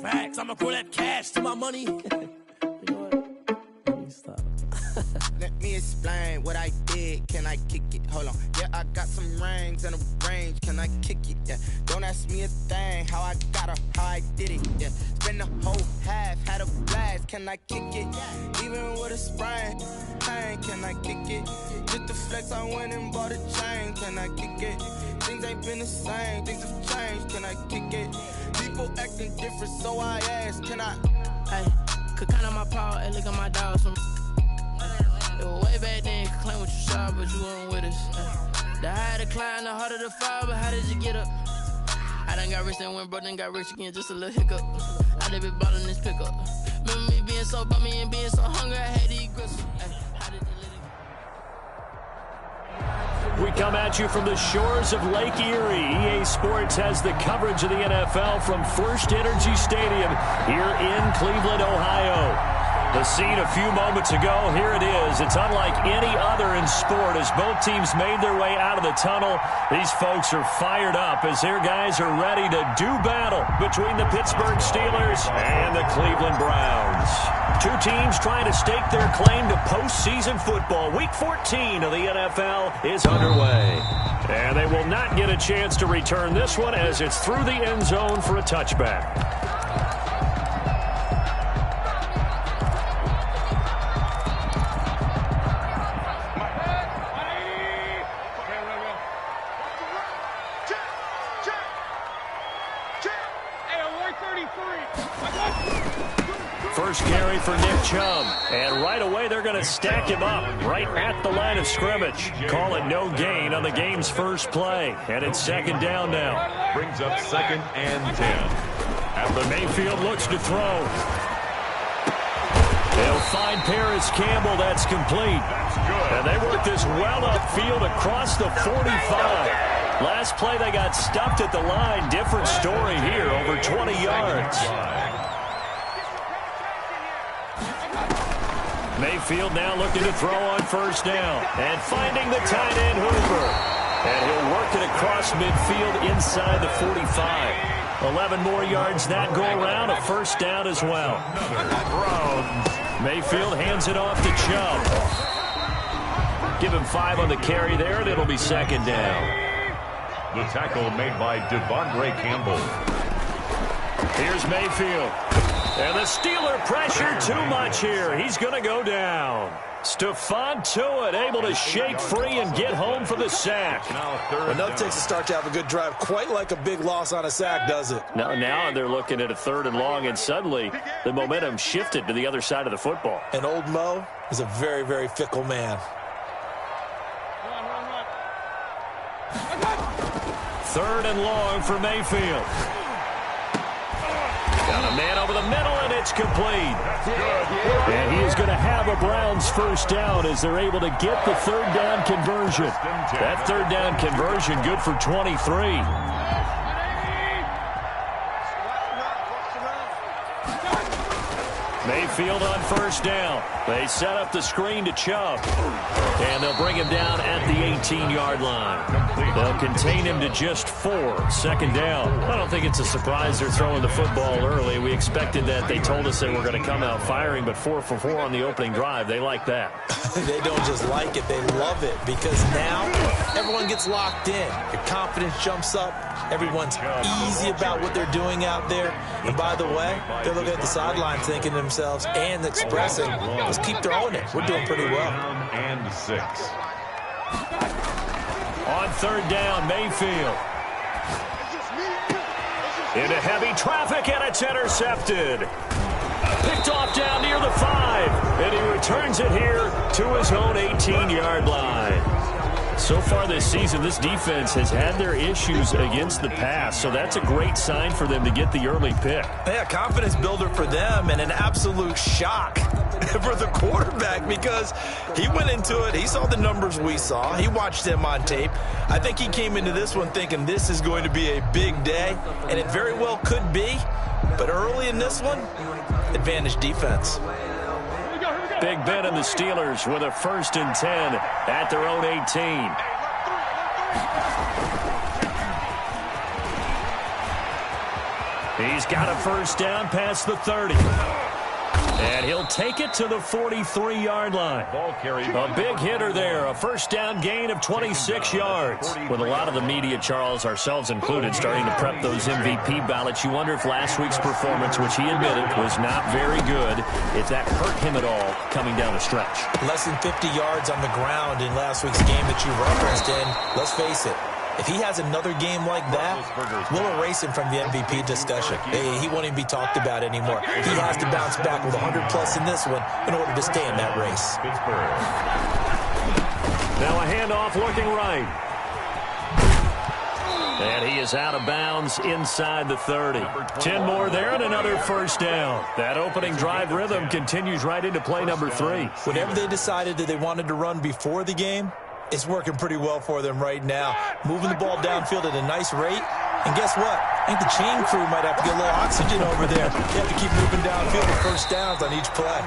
Facts, I'ma call that cash to my money. You know what? Let me stop. Let me explain what I did. Can I kick it? Hold on. Yeah, I got some rings and a range. Can I kick it? Yeah. Don't ask me a thing. How I got her, how I did it. Yeah. Spend the whole half, had a blast. Can I kick it? Even with a sprain. Pain, can I kick it? Just the flex, I went and bought a chain. Can I kick it? Things ain't been the same. Things have changed. Can I kick it? People acting different, so I ask. Can I? Hey, could count on my power and look at my dogs. It was way back then, you could claim what you saw, but you weren't with us. The higher the climb, the harder the fall, but how did you get up? I done got rich and went broke, then got rich again, just a little hiccup. I done been ballin' this pickup. Remember me being so bummy and being so hungry, I had to eat gristle. How did you let it? We come at you from the shores of Lake Erie. EA Sports has the coverage of the NFL from First Energy Stadium here in Cleveland, Ohio. The scene a few moments ago, here it is. It's unlike any other in sport as both teams made their way out of the tunnel. These folks are fired up as their guys are ready to do battle between the Pittsburgh Steelers and the Cleveland Browns. Two teams trying to stake their claim to postseason football. Week 14 of the NFL is underway. And they will not get a chance to return this one as it's through the end zone for a touchback. First carry for Nick Chubb, and right away they're going to stack him up right at the line of scrimmage. Call it no gain on the game's first play, and it's second down now. Brings up 2nd and 10. After Mayfield looks to throw. They'll find Paris Campbell. That's complete. And they work this well upfield across the 45. Last play they got stuffed at the line. Different story here, over 20 yards. Mayfield now looking to throw on first down. And finding the tight end Hooper. And he'll work it across midfield inside the 45. 11 more yards that go around. A first down as well. Mayfield hands it off to Chubb. Give him 5 on the carry there, and it'll be second down. The tackle made by Devondre Campbell. Here's Mayfield. And the Steeler pressure too much here. He's going to go down. Stephon Tuitt able to shake free and get home for the sack. Enough takes a start to have a good drive. Quite like a big loss on a sack, does it? Now they're looking at a 3rd and long, and suddenly the momentum shifted to the other side of the football. And old Mo is a very, very fickle man. 3rd and long for Mayfield. Got a man over the middle, and it's complete. And he is going to have a Browns first down as they're able to get the 3rd down conversion. That 3rd down conversion good for 23. Mayfield on first down. They set up the screen to Chubb. And they'll bring him down at the 18-yard line. They'll contain him to just 4. Second down. I don't think it's a surprise they're throwing the football early. We expected that. They told us they were going to come out firing, but 4 for 4 on the opening drive. They like that. They don't just like it. They love it because now everyone gets locked in. Your confidence jumps up. Everyone's easy about what they're doing out there. And by the way, they're looking at the sideline thinking to themselves and expressing, let's keep throwing it. We're doing pretty well. And 6. On 3rd down, Mayfield. Into heavy traffic, and it's intercepted. Picked off down near the 5, and he returns it here to his own 18-yard line. So far this season, this defense has had their issues against the pass, so that's a great sign for them to get the early pick. Yeah, confidence builder for them and an absolute shock for the quarterback because he went into it. He saw the numbers we saw. He watched them on tape. I think he came into this one thinking this is going to be a big day, and it very well could be. But early in this one, advantage defense. Big Ben and the Steelers with a 1st and 10 at their own 18. He's got a first down past the 30. And he'll take it to the 43-yard line. A big hitter there, a first down gain of 26 yards. With a lot of the media, Charles, ourselves included, starting to prep those MVP ballots, you wonder if last week's performance, which he admitted was not very good, if that hurt him at all coming down the stretch. Less than 50 yards on the ground in last week's game that you referenced, and let's face it, if he has another game like that, we'll erase him from the MVP discussion. He won't even be talked about anymore. He has to bounce back with 100-plus in this one in order to stay in that race. Now a handoff looking right. And he is out of bounds inside the 30. 10 more there and another first down. That opening drive rhythm continues right into play number 3. Whatever they decided that they wanted to run before the game, it's working pretty well for them right now. Moving the ball downfield at a nice rate. And guess what? I think the chain crew might have to get a little oxygen over there. They have to keep moving downfield for first downs on each play.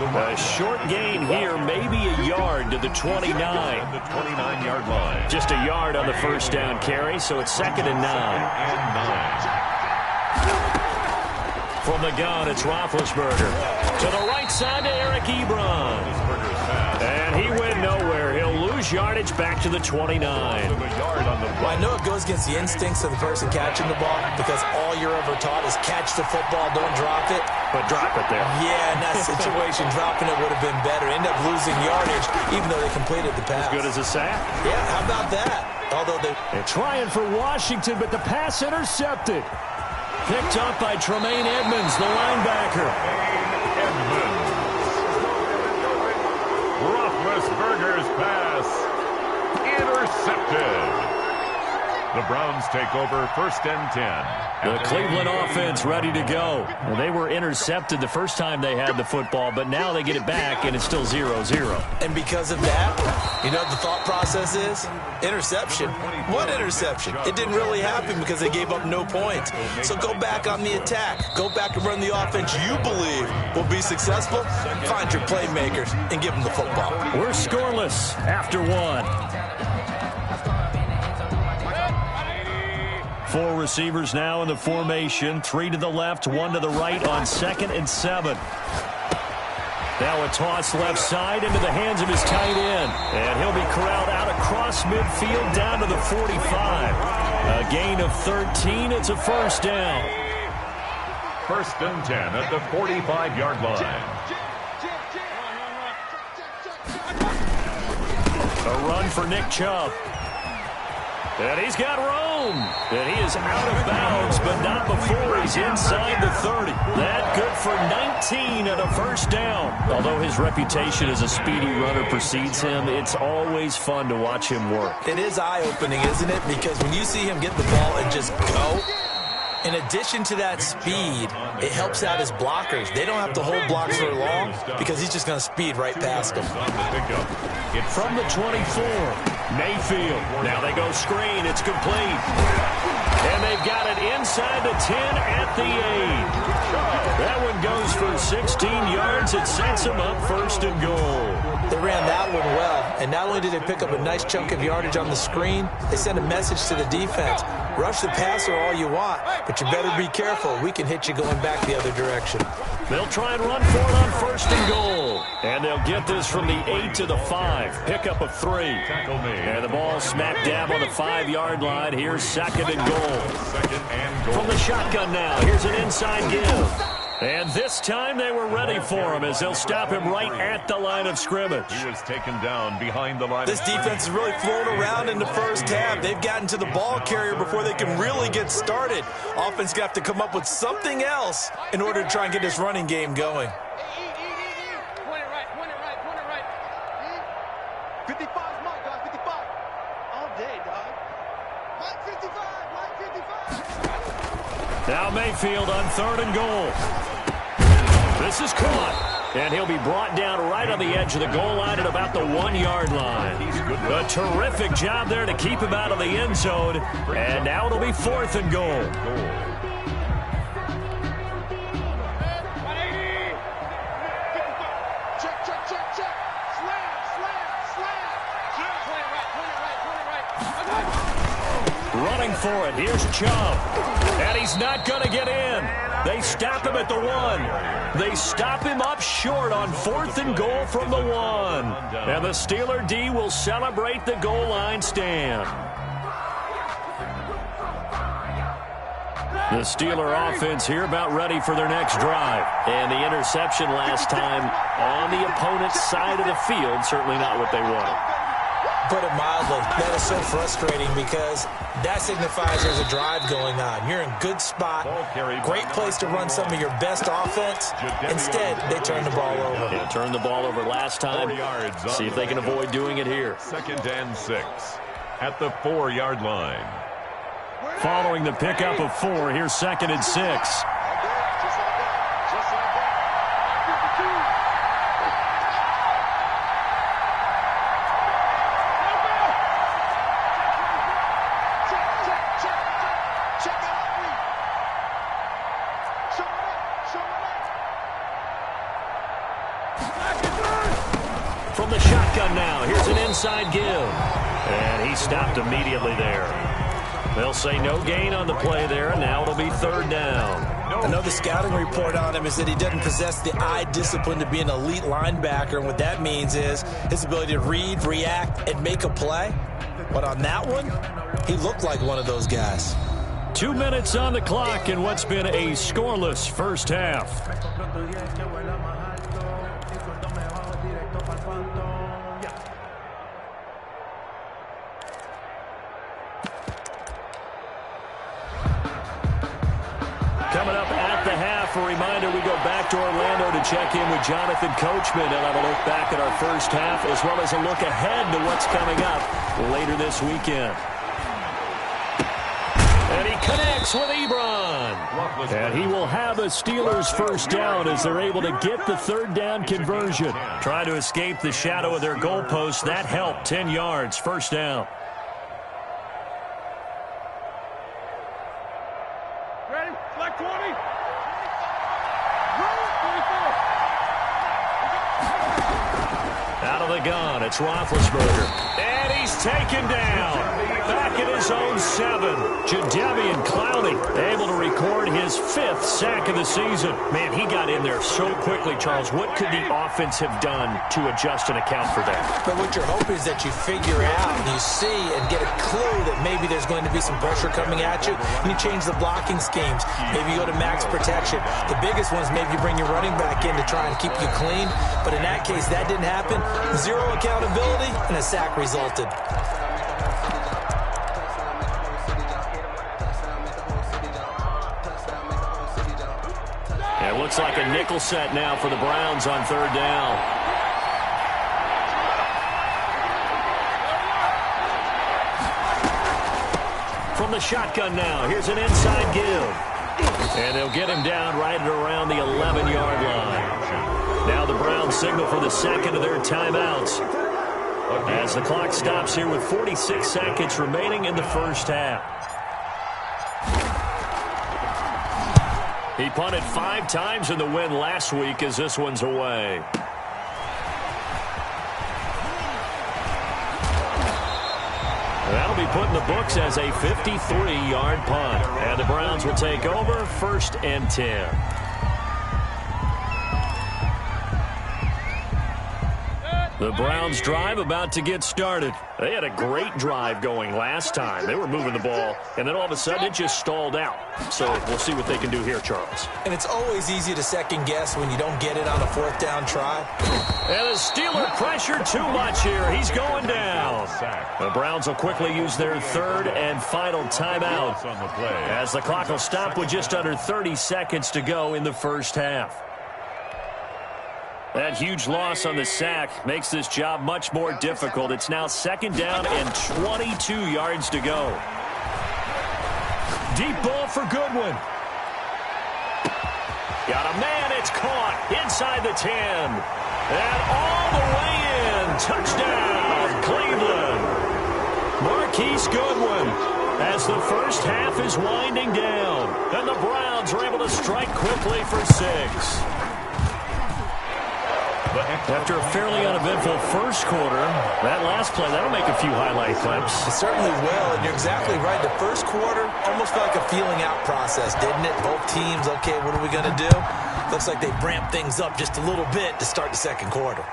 A short gain here, maybe a yard to the 29. The 29-yard line. Just a yard on the first down carry, so it's 2nd and 9. From the gun, it's Roethlisberger. To the right side to Eric Ebron. And he went nowhere. He'll lose yardage back to the 29. Well, I know it goes against the instincts of the person catching the ball because all you're ever taught is catch the football, don't drop it. But drop it there. Yeah, in that situation, dropping it would have been better. End up losing yardage, even though they completed the pass. As good as a sack? Yeah, how about that? Although they're trying for Washington, but the pass intercepted. Picked up by Tremaine Edmonds, the linebacker. Roethlisberger's pass intercepted. The Browns take over 1st and 10. The Cleveland offense ready to go. Well, they were intercepted the first time they had the football, but now they get it back, and it's still 0-0. And because of that, you know what the thought process is? Interception. What interception? It didn't really happen because they gave up no points. So go back on the attack. Go back and run the offense you believe will be successful. Find your playmakers and give them the football. We're scoreless after 1. 4 receivers now in the formation. 3 to the left, 1 to the right on 2nd and 7. Now a toss left side into the hands of his tight end. And he'll be corralled out across midfield down to the 45. A gain of 13. It's a first down. 1st and 10 at the 45-yard line. A run for Nick Chubb. And he's got room. And he is out of bounds, but not before he's inside the 30. That good for 19 and a first down. Although his reputation as a speedy runner precedes him, it's always fun to watch him work. It is eye-opening, isn't it? Because when you see him get the ball and just go, in addition to that speed, it helps out his blockers. They don't have to hold blocks for long because he's just going to speed right past them. From the 24, Mayfield. Now they go screen. It's complete. And they've got it inside the 10 at the 8. That one goes for 16 yards. It sets them up 1st and goal. They ran that one well. And not only did they pick up a nice chunk of yardage on the screen, they sent a message to the defense. Rush the passer all you want, but you better be careful. We can hit you going back the other direction. They'll try and run for it on 1st and goal. And they'll get this from the 8 to the 5. Pickup of 3. And the ball smack dab on the 5-yard line. Here's 2nd and goal. From the shotgun now, here's an inside give. And this time they were ready for him as they'll stop him right at the line of scrimmage. He was taken down behind the line. This defense has really flown around in the first half. They've gotten to the ball carrier before they can really get started. Offense got to come up with something else in order to try and get this running game going. Point it right. 55 is mine, dog. 55. All day, dog. Mike 55. Now Mayfield on 3rd and goal. This is caught. And he'll be brought down right on the edge of the goal line at about the 1-yard line. A terrific job there to keep him out of the end zone. And now it'll be 4th and goal. Check. Slam. Running for it. Here's Chubb. And he's not going to get in. They stop him at the 1. They stop him up short on 4th and goal from the 1. And the Steeler D will celebrate the goal line stand. The Steeler offense here about ready for their next drive. And the interception last time on the opponent's side of the field, certainly not what they wanted. Put it mildly, that is so frustrating because that signifies there's a drive going on. You're in good spot, great place to run some of your best offense. Instead, they turn the ball over. Yeah, turned the ball over last time. See if they can avoid doing it here. 2nd and 6 at the 4-yard line. Following the pickup of 4, here's 2nd and 6. From the shotgun now, here's an inside give. And he stopped immediately there. They'll say no gain on the play there, and now it'll be 3rd down. I know the scouting report on him is that he doesn't possess the eye discipline to be an elite linebacker, and what that means is his ability to read, react, and make a play. But on that one, he looked like one of those guys. 2 minutes on the clock in what's been a scoreless first half. Coming up at the half, a reminder, we go back to Orlando to check in with Jonathan Coachman and have a look back at our first half as well as a look ahead to what's coming up later this weekend. And he connects with Ebron. And he will have a Steelers first down as they're able to get the 3rd down conversion. Trying to escape the shadow of their goalpost. That helped. 10 yards, first down. Out of the gun, it's Roethlisberger. And he's taken down. Back at his own 7. Jadeveon Clowney able to record his 5th sack of the season. Man, he got in there so quickly, Charles. What could the offense have done to adjust and account for that? But what you're hoping is that you figure out and you see and get a clue that maybe there's going to be some pressure coming at you, and you change the blocking schemes. Maybe you go to max protection. The biggest one is maybe you bring your running back in to try and keep you clean. But in that case, that didn't happen. 0 accountability, and a sack resulted. It looks like a nickel set now for the Browns on 3rd down. From the shotgun now, here's an inside give. And they'll get him down right at around the 11-yard line. Now the Browns signal for the 2nd of their timeouts as the clock stops here with 46 seconds remaining in the first half. He punted 5 times in the win last week as this one's away. That'll be put in the books as a 53-yard punt. And the Browns will take over 1st and 10. The Browns drive about to get started. They had a great drive going last time. They were moving the ball, and then all of a sudden it just stalled out. So we'll see what they can do here, Charles. And it's always easy to second guess when you don't get it on a 4th down try. And the Steeler pressure too much here. He's going down. The Browns will quickly use their 3rd and final timeout as the clock will stop with just under 30 seconds to go in the first half. That huge loss on the sack makes this job much more difficult. It's now 2nd down and 22 yards to go. Deep ball for Goodwin. Got a man, it's caught inside the 10. And all the way in. Touchdown, Cleveland. Marquise Goodwin as the first half is winding down. And the Browns are able to strike quickly for 6. After a fairly uneventful first quarter, that last play, that'll make a few highlight clips. It certainly will, and you're exactly right. The first quarter almost felt like a feeling out process, didn't it? Both teams, okay, what are we going to do? Looks like they ramped things up just a little bit to start the second quarter.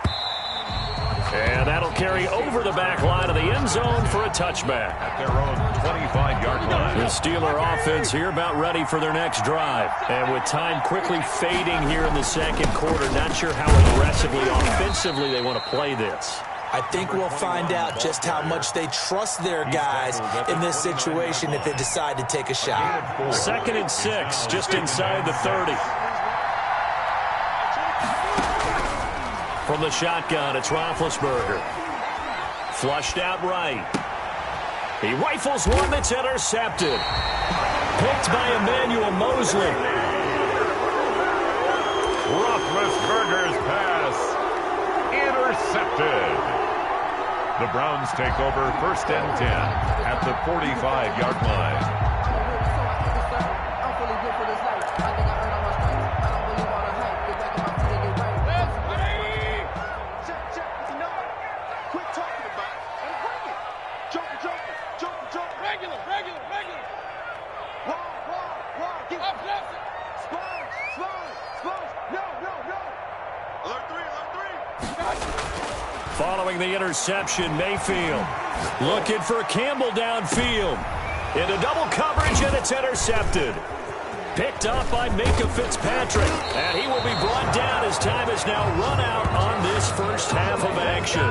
And that'll carry over the back line of the end zone for a touchback. At their own 25-yard line. The Steeler offense here about ready for their next drive. And with time quickly fading here in the second quarter, not sure how aggressively, offensively they want to play this. I think we'll find out just how much they trust their guys in this situation if they decide to take a shot. 2nd and 6, just inside the 30. From the shotgun, it's Roethlisberger. Flushed out right. He rifles one that's intercepted. Picked by Emmanuel Mosley. Roethlisberger's pass intercepted. The Browns take over 1st and 10 at the 45-yard line. Following the interception, Mayfield looking for Campbell downfield. Into double coverage, and it's intercepted. Picked up by Minka Fitzpatrick. And he will be brought down as time has now run out on this first half of action.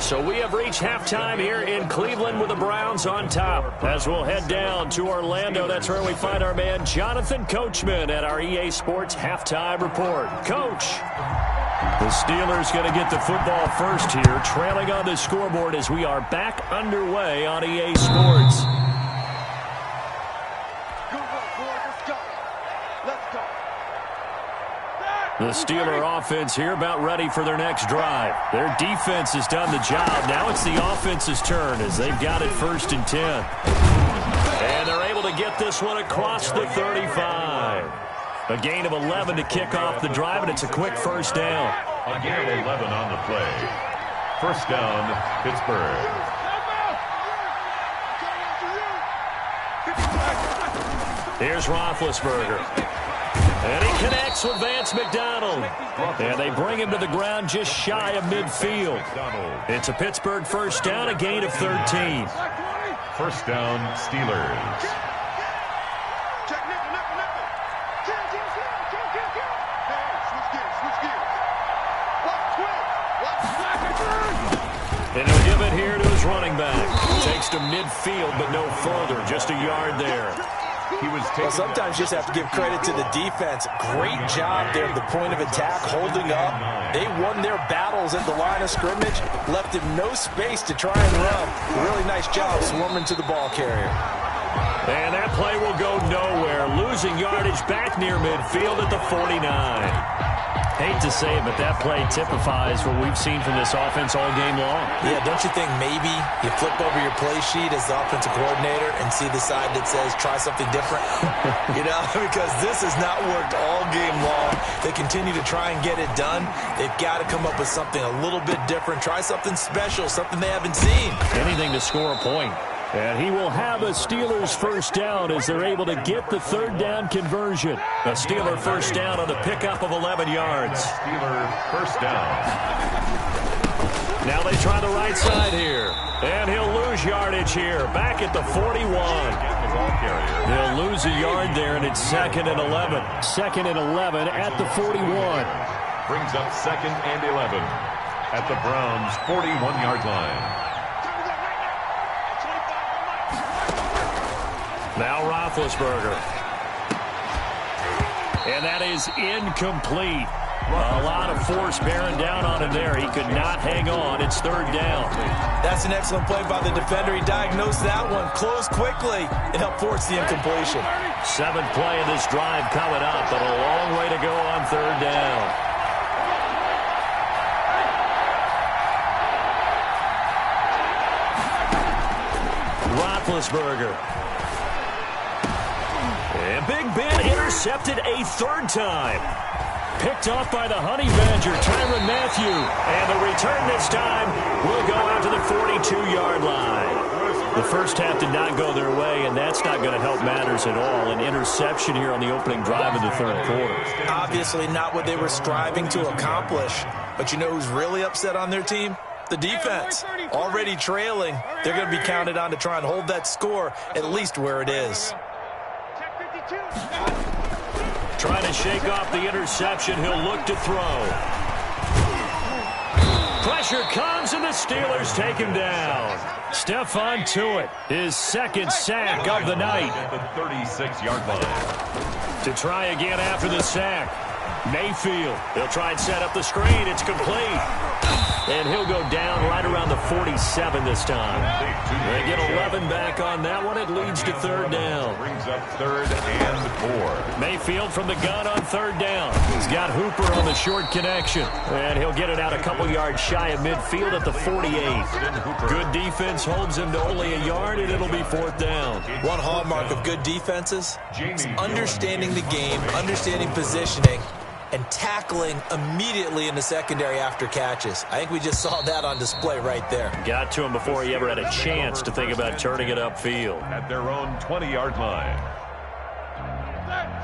So we have reached halftime here in Cleveland with the Browns on top. As we'll head down to Orlando, that's where we find our man Jonathan Coachman at our EA Sports Halftime Report. Coach, the Steelers going to get the football first here, trailing on the scoreboard as we are back underway on EA Sports. The Steeler offense here about ready for their next drive. Their defense has done the job. Now it's the offense's turn as they've got it 1st and 10. And they're able to get this one across the 35. A gain of 11 to kick off the drive, and it's a quick first down. A gain of 11 on the play. First down, Pittsburgh. Here's Roethlisberger. And he connects with Vance McDonald. And they bring him to the ground just shy of midfield. It's a Pittsburgh first down, a gain of 13. First down, Steelers. And he'll give it here to his running back. Takes to midfield, but no further. Just a yard there. Well, sometimes you just have to give credit to the defense. Great job there at the point of attack, holding up. They won their battles at the line of scrimmage, left him no space to try and run. Really nice job swarming to the ball carrier. And that play will go nowhere. Losing yardage back near midfield at the 49. Hate to say it, but that play typifies what we've seen from this offense all game long. Yeah, don't you think maybe you flip over your play sheet as the offensive coordinator and see the side that says try something different? You know, because this has not worked all game long. They continue to try and get it done. They've got to come up with something a little bit different. Try something special, something they haven't seen. Anything to score a point. And he will have a Steelers first down as they're able to get the 3rd down conversion. A Steeler first down on the pickup of 11 yards. Steeler first down. Now they try the right side here. And he'll lose yardage here. Back at the 41. They'll lose a yard there, and it's 2nd and 11. 2nd and 11 at the 41. Brings up 2nd and 11 at the Browns' 41-yard line. Now Roethlisberger. And that is incomplete. A lot of force bearing down on him there. He could not hang on. It's 3rd down. That's an excellent play by the defender. He diagnosed that one, closed quickly, and helped force the incompletion. 7th play of this drive coming up, but a long way to go on 3rd down. Roethlisberger. And Big Ben intercepted a 3rd time. picked off by the Honey Badger, Tyrann Mathieu. And the return this time will go out to the 42-yard line. The first half did not go their way, and that's not going to help matters at all. An interception here on the opening drive of the third quarter. Obviously not what they were striving to accomplish. But you know who's really upset on their team? The defense. Already trailing. They're going to be counted on to try and hold that score at least where it is. Trying to shake off the interception. He'll look to throw. Pressure comes, and the Steelers take him down. Stephon Tuitt, his second sack of the night. At the 36-yard line. To try again after the sack. Mayfield, he'll try and set up the screen. It's complete. And he'll go down right around the 47 this time. They get 11 back on that one. It leads to third down. Brings up 3rd and 4. Mayfield from the gun on third down. He's got Hooper on the short connection. And he'll get it out a couple yards shy of midfield at the 48. Good defense holds him to only a yard, and it'll be fourth down. One hallmark of good defenses is understanding the game, understanding positioning, and tackling immediately in the secondary after catches. I think we just saw that on display right there. Got to him before he ever had a chance to think about turning it upfield. At their own 20-yard line.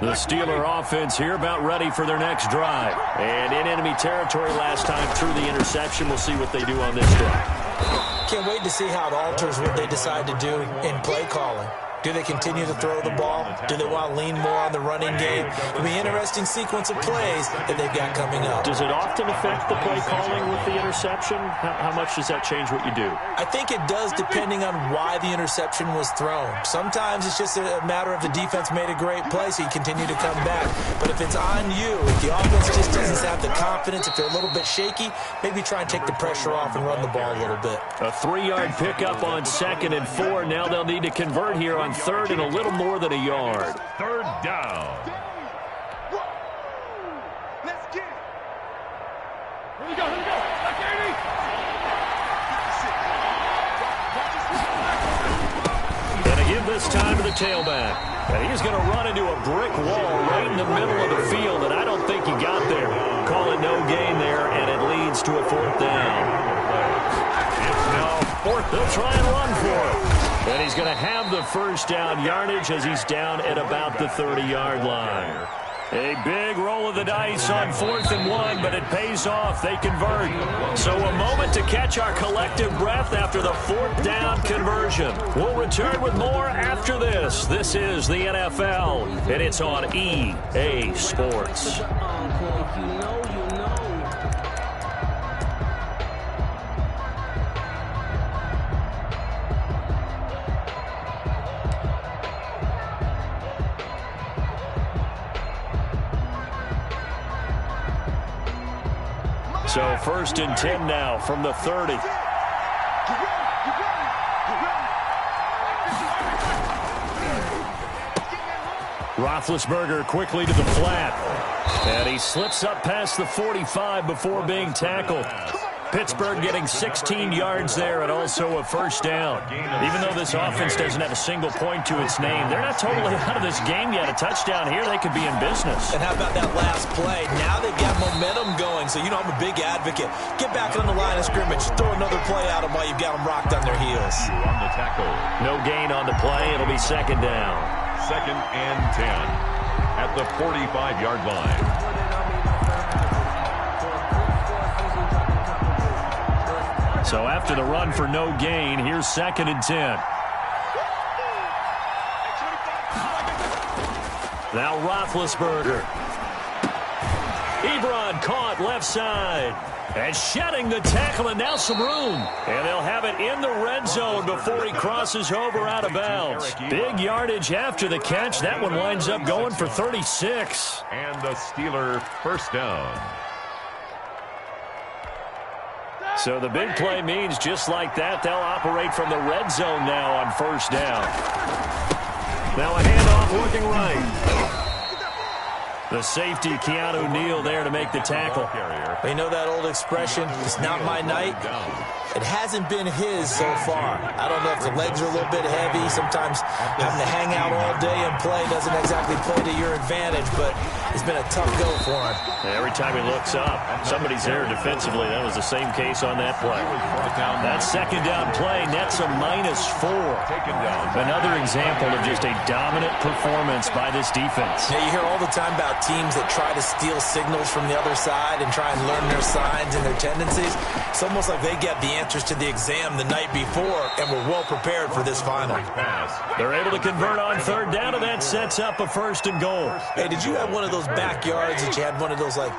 The Steeler offense here about ready for their next drive. And in enemy territory last time through the interception. We'll see what they do on this drive. Can't wait to see how it alters what they decide to do in play calling. Do they continue to throw the ball? Do they want to lean more on the running game? It'll be an interesting sequence of plays that they've got coming up. Does it often affect the play calling with the interception? How much does that change what you do? I think it does depending on why the interception was thrown. Sometimes it's just a matter of the defense made a great play, so you continue to come back. But if it's on you, if the offense just doesn't have the confidence, if they're a little bit shaky, maybe try and take the pressure off and run the ball a little bit. A 3-yard pickup on 2nd and 4. Now they'll need to convert here on 3rd and a little more than a yard. 3rd down. Let's get it. Here we go. And a give this time to the tailback. And he's going to run into a brick wall right in the middle of the field, and I don't think he got there. Call it no gain there, and it leads to a 4th down. It's now 4th. They'll try and run for it. And he's going to have the first down yardage as he's down at about the 30-yard line. A big roll of the dice on 4th and 1, but it pays off. They convert. So a moment to catch our collective breath after the 4th down conversion. We'll return with more after this. This is the NFL, and it's on EA Sports. So 1st and 10 now from the 30. Roethlisberger quickly to the flat. And he slips up past the 45 before being tackled. Pittsburgh getting 16 yards there and also a first down. Even though this offense doesn't have a single point to its name, they're not totally out of this game yet. A touchdown here, they could be in business. And how about that last play? Now they've got momentum going, so you know I'm a big advocate. Get back on the line of scrimmage. Throw another play at them while you've got them rocked on their heels. On the tackle. No gain on the play. It'll be 2nd down. 2nd and 10 at the 45-yard line. So after the run for no gain, here's 2nd and 10. Now Roethlisberger. Ebron caught left side. And shedding the tackle, and now some room. And they'll have it in the red zone before he crosses over out of bounds. Big yardage after the catch. That one winds up going for 36. And the Steeler first down. So the big play means just like that, they'll operate from the red zone now on first down. Now a handoff looking right. The safety, Keanu Neal, there to make the tackle. You know that old expression, it's not my night. It hasn't been his so far. I don't know if the legs are a little bit heavy. Sometimes having to hang out all day and play doesn't exactly play to your advantage, but it's been a tough go for him. Every time he looks up, somebody's there defensively. That was the same case on that play. That second down play nets a -4. Another example of just a dominant performance by this defense. Yeah, you hear all the time about teams that try to steal signals from the other side and try and learn their signs and their tendencies. It's almost like they get the answers to the exam the night before and were well prepared for this final. They're able to convert on third down, and that sets up a 1st and goal. Hey, did you have one of those backyards that you had one of those, like,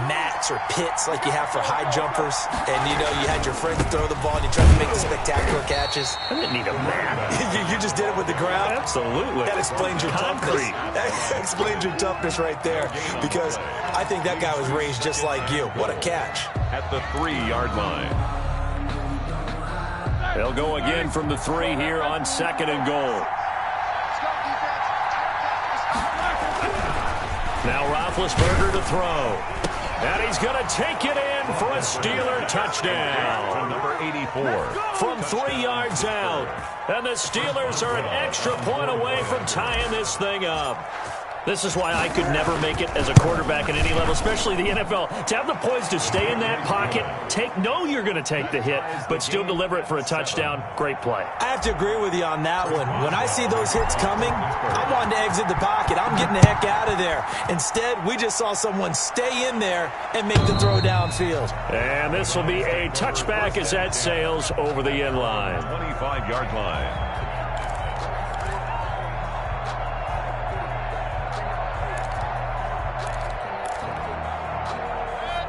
mats or pits like you have for high jumpers, and, you know, you had your friends throw the ball and you tried to make the spectacular catches? I didn't need a mat. You just did it with the ground? Absolutely. That explains your toughness. That explains your toughness right there, because I think that guy was raised just like you. What a catch. At the 3-yard line. They'll go again from the 3 here on 2nd and goal. Now Roethlisberger to throw. And he's going to take it in for a Steeler touchdown. Number 84. From 3 yards out. And the Steelers are an extra point away from tying this thing up. This is why I could never make it as a quarterback at any level, especially the NFL. To have the poise to stay in that pocket, know you're going to take the hit, but still deliver it for a touchdown. Great play. I have to agree with you on that one. When I see those hits coming, I wanted to exit the pocket. I'm getting the heck out of there. Instead, we just saw someone stay in there and make the throw downfield. And this will be a touchback as that sails over the end line. 25-yard line.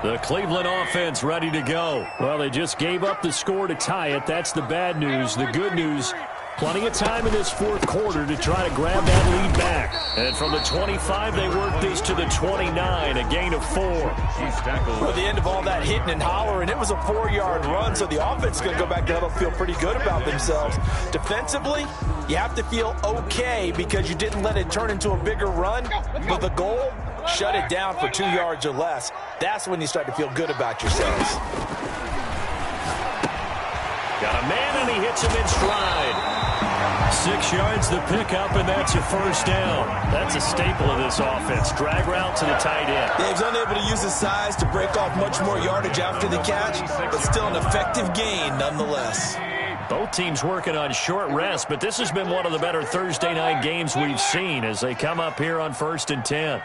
The Cleveland offense ready to go. Well, they just gave up the score to tie it. That's the bad news. The good news, plenty of time in this 4th quarter to try to grab that lead back. And from the 25, they work this to the 29, a gain of 4. For the end of all that hitting and hollering, it was a 4-yard run, so the offense is going to go back to huddle, feel pretty good about themselves. Defensively, you have to feel okay because you didn't let it turn into a bigger run, but the goal, shut it down for 2 yards or less. That's when you start to feel good about yourselves. Got a man, and he hits him in stride. 6 yards the pickup, and that's a 1st down. That's a staple of this offense. Drag route to the tight end. Yeah, he's unable to use his size to break off much more yardage after the catch, but still an effective gain nonetheless. Both teams working on short rest, but this has been one of the better Thursday night games we've seen as they come up here on 1st and 10.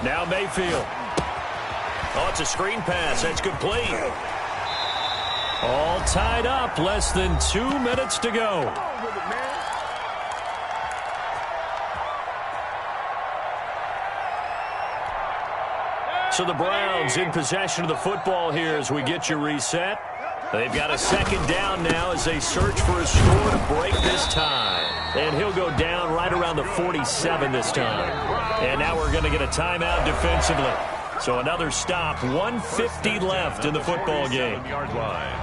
Now Mayfield. Oh, it's a screen pass. That's complete. All tied up. Less than 2 minutes to go. So the Browns in possession of the football here as we get you reset. They've got a 2nd down now as they search for a score to break this tie. And he'll go down right around the 47 this time. And now we're going to get a timeout defensively. So another stop, 1:50 left in the football game. Yard line.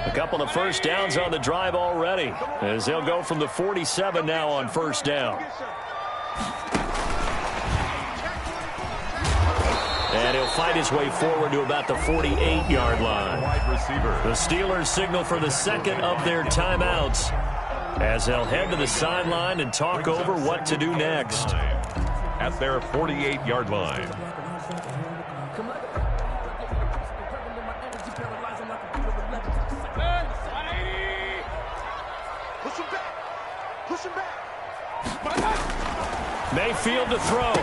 A couple of 1st downs on the drive already as they'll go from the 47 now on 1st down. And he'll fight his way forward to about the 48-yard line. Wide receiver. The Steelers signal for the 2nd of their timeouts as they'll head to the sideline and talk over what to do next. At their 48-yard line. Mayfield to throw.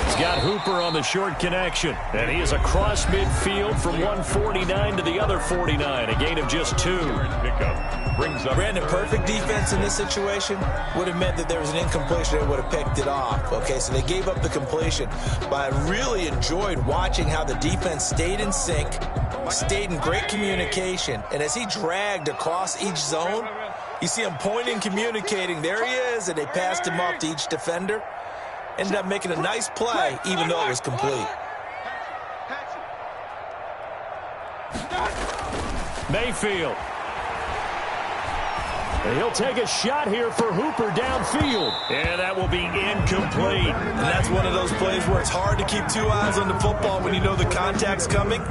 He's got Hooper on the short connection. And he is across midfield from 149 to the other 49. A gain of just 2. Pickup brings up Brandon, perfect defense in this situation would have meant that there was an incompletion. They would have picked it off. Okay, so they gave up the completion. But I really enjoyed watching how the defense stayed in sync, stayed in great communication. And as he dragged across each zone, You see him pointing, communicating. There he is, and they passed him off to each defender. Ended up making a nice play, even though it was complete. Mayfield. And he'll take a shot here for Hooper downfield. And that will be incomplete. And that's one of those plays where it's hard to keep two eyes on the football when you know the contact's coming,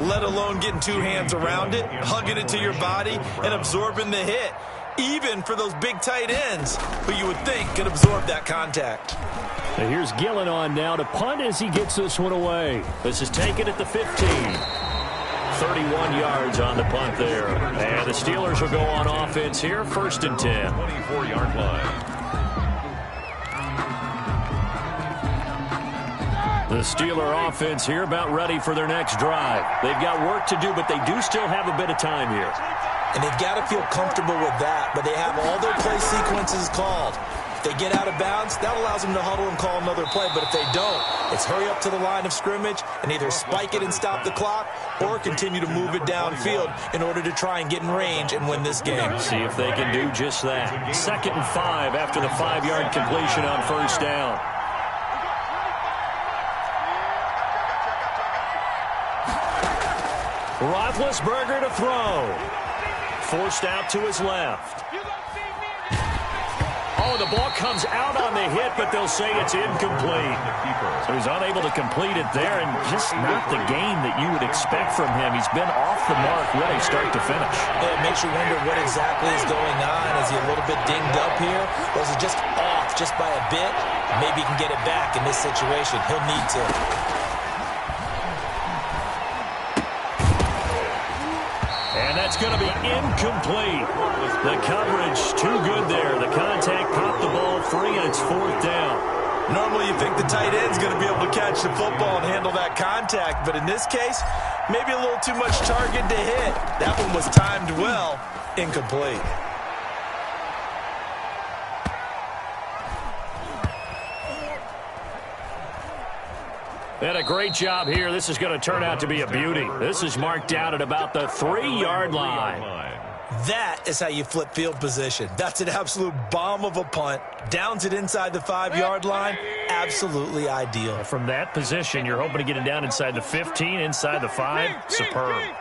let alone getting two hands around it, hugging it to your body, and absorbing the hit. Even for those big tight ends who you would think could absorb that contact. And here's Gillen on now to punt as he gets this one away. This is taken at the 15. 31 yards on the punt there. And the Steelers will go on offense here, 1st and 10. 24-yard line. The Steeler offense here about ready for their next drive. They've got work to do, but they do still have a bit of time here. And they've got to feel comfortable with that, but they have all their play sequences called. If they get out of bounds, that allows them to huddle and call another play. But if they don't, it's hurry up to the line of scrimmage and either spike it and stop the clock or continue to move it downfield in order to try and get in range and win this game. See if they can do just that. 2nd and 5 after the 5-yard completion on 1st down. Roethlisberger to throw. Forced out to his left. Oh, the ball comes out on the hit, but they'll say it's incomplete. So he's unable to complete it there, and just not the game that you would expect from him. He's been off the mark really start to finish. Yeah, it makes you wonder what exactly is going on. Is he a little bit dinged up here? Or is it just off just by a bit? Maybe he can get it back in this situation. He'll need to. And that's going to be incomplete. The coverage too good there. The contact popped the ball free, and it's 4th down. Normally you think the tight end's going to be able to catch the football and handle that contact, but in this case, maybe a little too much target to hit. That one was timed well. Incomplete. And a great job here. This is going to turn out to be a beauty. This is marked out at about the 3-yard line. That is how you flip field position. That's an absolute bomb of a punt. Downs it inside the 5-yard line. Absolutely ideal. From that position, you're hoping to get it down inside the 15, inside the 5. Superb.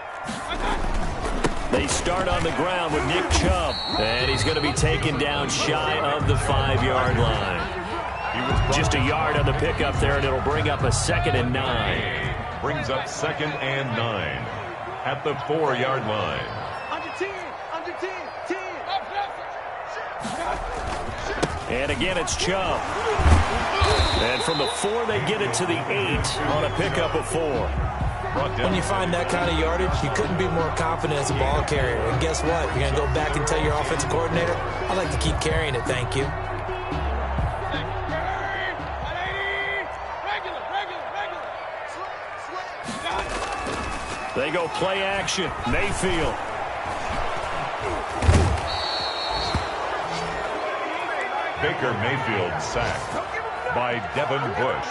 They start on the ground with Nick Chubb. And he's going to be taken down shy of the 5-yard line. Just a yard on the pickup there, and it'll bring up a 2nd and 9. Brings up 2nd and 9 at the 4-yard line. Under 10, under 10, 10. And again, it's Chubb. And from the 4, they get it to the 8 on a pickup of 4. When you find that kind of yardage, you couldn't be more confident as a ball carrier. And guess what? You're going to go back and tell your offensive coordinator, I'd like to keep carrying it, thank you. They go play action. Mayfield. Baker Mayfield sacked by Devin Bush.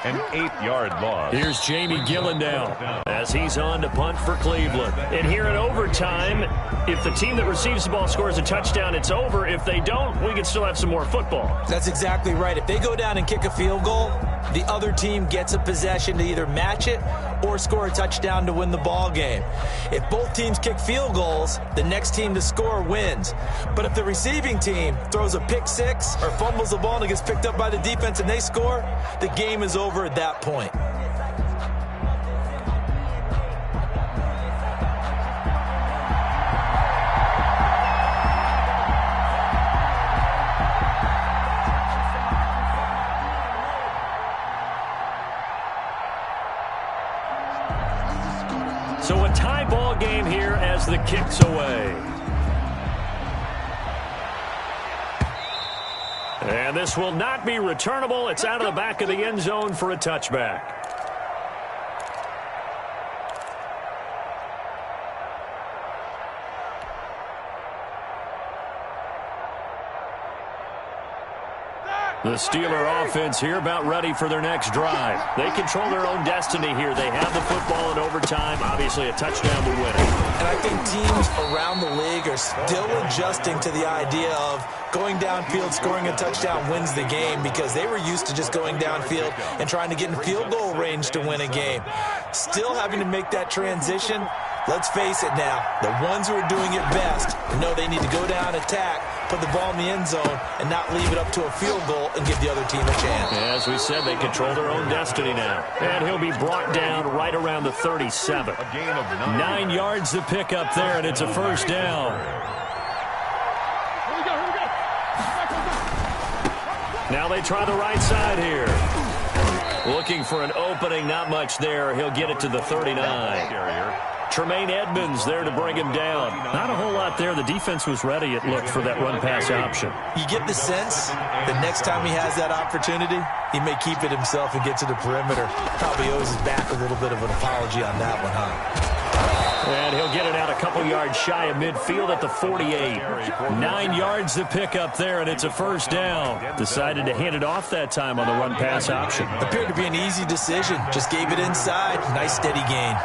An 8-yard loss. Here's Jamie Gillen now as he's on to punt for Cleveland. And here in overtime, if the team that receives the ball scores a touchdown, it's over. If they don't, we can still have some more football. That's exactly right. If they go down and kick a field goal, the other team gets a possession to either match it or score a touchdown to win the ball game. If both teams kick field goals, the next team to score wins. But if the receiving team throws a pick six or fumbles the ball and it gets picked up by the defense and they score, the game is over at that point. So a tie ball game here as the kick's away. And this will not be returnable. It's out of the back of the end zone for a touchback. The Steeler offense here about ready for their next drive. They control their own destiny here. They have the football in overtime. Obviously, a touchdown would win it. And I think teams around the league are still adjusting to the idea of going downfield, scoring a touchdown wins the game, because they were used to just going downfield and trying to get in field goal range to win a game. Still having to make that transition. Let's face it now, the ones who are doing it best know they need to go down, attack, put the ball in the end zone, and not leave it up to a field goal and give the other team a chance. As we said, they control their own destiny now. And he'll be brought down right around the 37. A gain of 9 yards to pick up there, and it's a first down. Now they try the right side here. Looking for an opening, not much there. He'll get it to the 39. Tremaine Edmonds there to bring him down. Not a whole lot there. The defense was ready, it looked, for that run-pass option. You get the sense that next time he has that opportunity, he may keep it himself and get to the perimeter. Probably owes his back a little bit of an apology on that one, huh? And he'll get it out a couple yards shy of midfield at the 48. 9 yards to pick up there, and it's a first down. Decided to hand it off that time on the run-pass option. Appeared to be an easy decision. Just gave it inside. Nice steady gain.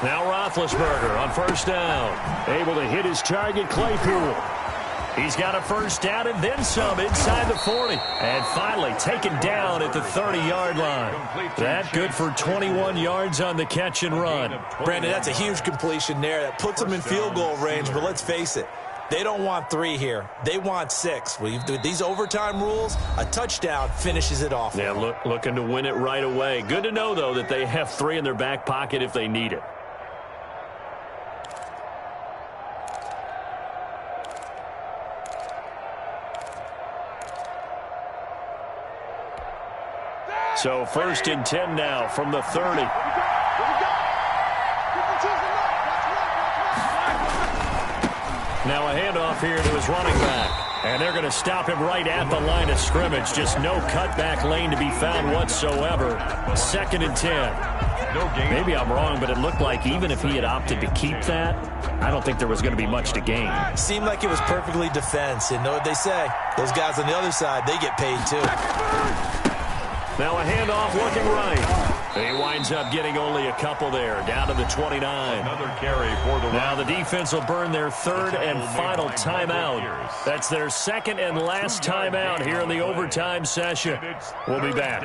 Now Roethlisberger on first down. Able to hit his target, Claypool. He's got a first down and then some inside the 40. And finally taken down at the 30-yard line. That good for 21 yards on the catch and run. Brandon, that's a huge completion there. That puts them in field goal range, but let's face it. They don't want 3 here. They want 6. With these overtime rules, a touchdown finishes it off. Yeah, looking to win it right away. Good to know, though, that they have 3 in their back pocket if they need it. So first and 10 now from the 30. Now a handoff here to his running back. And they're going to stop him right at the line of scrimmage. Just no cutback lane to be found whatsoever. Second and 10. Maybe I'm wrong, but it looked like even if he had opted to keep that, I don't think there was going to be much to gain. Seemed like it was perfectly defense. And know what they say? Those guys on the other side, they get paid too. Now a handoff looking right. He winds up getting only a couple there, down to the 29. Another carry for the now the defense will burn their third and final timeout. That's their second and last timeout here in the overtime session. We'll be back.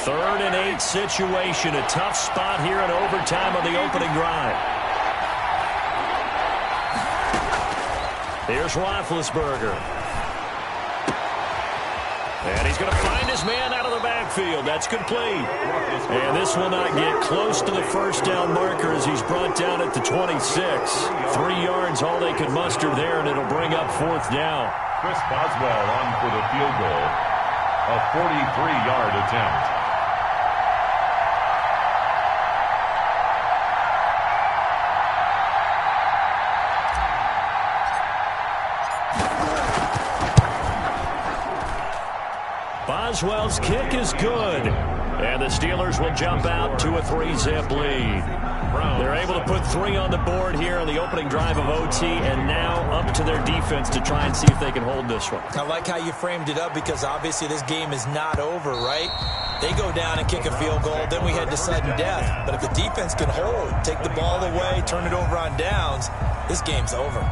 Third and 8 situation. A tough spot here in overtime on the opening drive. Here's Roethlisberger. And he's going to find his man out of the backfield. That's complete. And this will not get close to the first down marker as he's brought down at the 26. 3 yards, all they could muster there, and it'll bring up fourth down. Chris Boswell on for the field goal. A 43-yard attempt. Boswell's kick is good. And the Steelers will jump out to a 3-zip lead. They're able to put 3 on the board here on the opening drive of OT, and now up to their defense to try and see if they can hold this one. I like how you framed it up, because obviously this game is not over, right? They go down and kick a field goal, then we head to sudden death. But if the defense can hold, take the ball away, turn it over on downs, this game's over.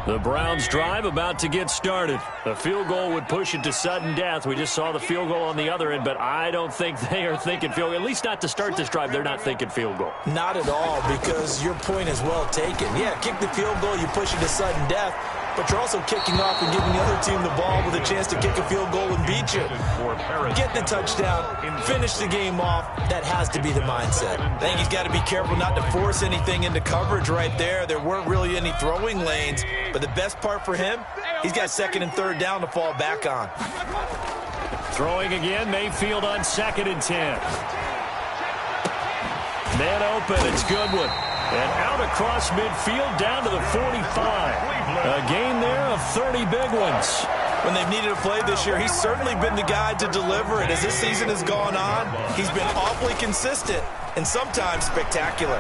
The Browns drive about to get started. The field goal would push it to sudden death. We just saw the field goal on the other end, but I don't think they are thinking field goal. At least not to start this drive. They're not thinking field goal. Not at all, because your point is well taken. Yeah, kick the field goal, you push it to sudden death, but you're also kicking off and giving the other team the ball with a chance to kick a field goal and beat you. Get the touchdown, finish the game off. That has to be the mindset. I think he's got to be careful not to force anything into coverage right there. There weren't really any throwing lanes, but the best part for him, he's got second and third down to fall back on. Throwing again, Mayfield on second and 10. Man open, it's Goodwin. And out across midfield down to the 45. A gain there of 30 big ones. When they've needed a play this year, he's certainly been the guy to deliver it. As this season has gone on, he's been awfully consistent and sometimes spectacular.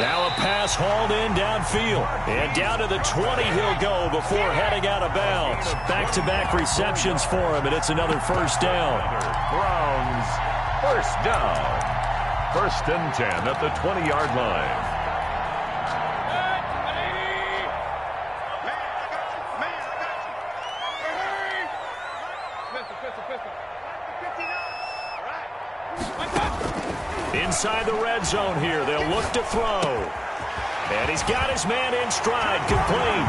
Now a pass hauled in downfield. And down to the 20 he'll go before heading out of bounds. Back-to-back receptions for him, and it's another first down. Browns, first down. 1st and 10 at the 20-yard line. Inside the red zone here, they'll look to throw. And he's got his man in stride, complete.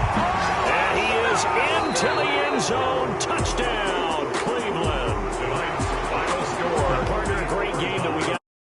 And he is into the end zone, touchdown.